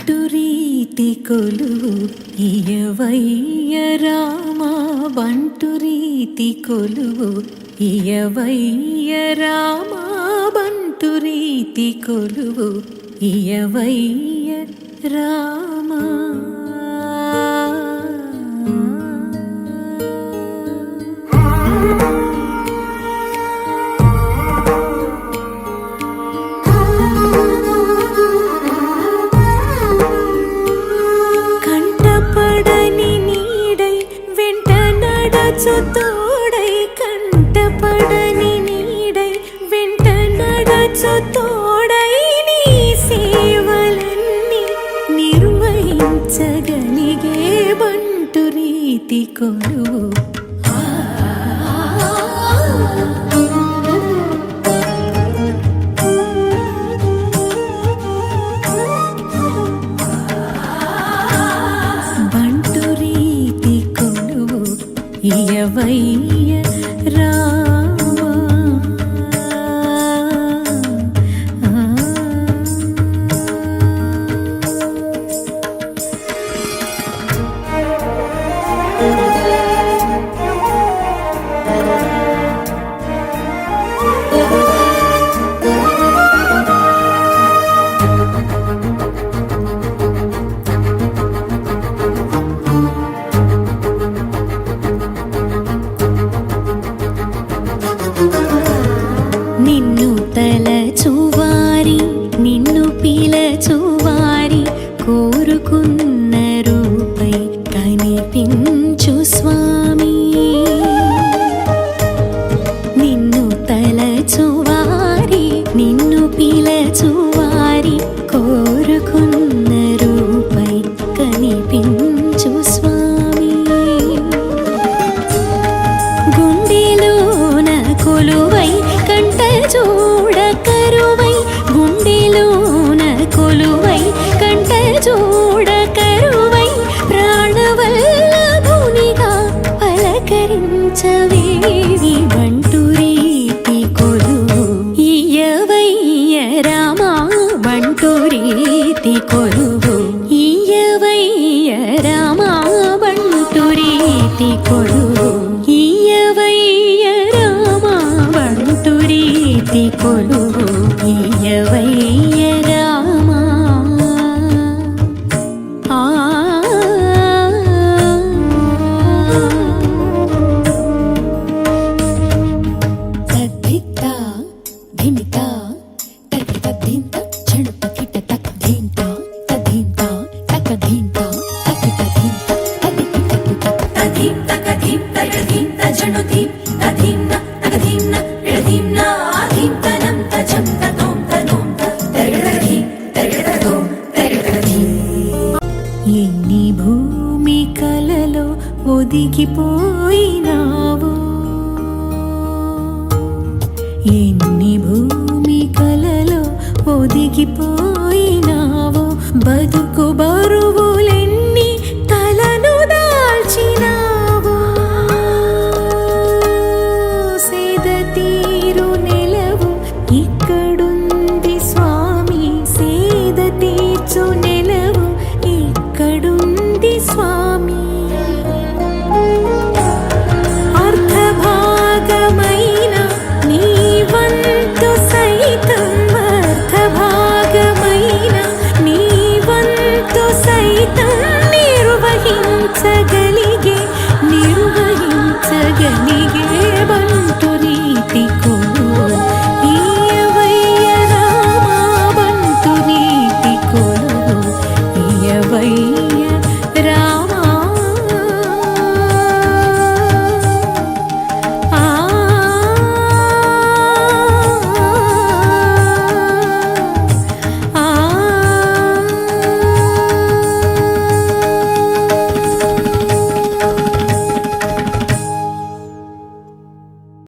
బంటు రీతి కొలువు ఇయవయ్య రామ బంటు రీతి కొలువు ఇయవయ్య రామ బంటు రీతి కొలువు ఇయవయ్య రామ. తోడై కంటపడని నీడై వెంట నడచు తోడై నీ సేవలన్నీ నిర్వహించగలిగే బంటు రీతి కొలువు. బంటు రీతి కొలువు ఇయవయ్య రామ. నిన్ను తలచువారి నిన్ను పిలచువారి కోరుకున్న రూపై కనిపించు స్వామి. నిన్ను తలచువారి నిన్ను పిలచువారి కోరుకున్న రూపై కనిపించు స్వామి. గుండెలోన కొలువై కంట చూడ కరువై గుండెలోన కొలువై కంట చూడ కరువై ప్రాణవల్లభునిగా పలకరించవే బంటు రీతి కొలువు ఇయవయ్య రామ. బంటు రీతి కొలువు ఇయవయ్య రామ. బంటు రీతి కొలువు ఇయవయ్య రామ. బంటు రీతి కొలువు ఇయవయ్య రామ. తద్దిత్త ధిమిత తకిట ధింత చెణుత కిట తక్ ధింత తద్ధింత తక ధింత తకిట ధింత తదికిట కిట తధిం తక ధిం తక ధింత జణు ధిం తధింన తక ధింన ఎడధింన ఆధిం తనం తజం తతోం తనోం తరగడధిం తరగడతోం తరగడధిం. ఎన్ని భూమి కలలో ఒదిగిపోయినావు ఎన్ని భూమి కలలో ఒదిగిపోయినావు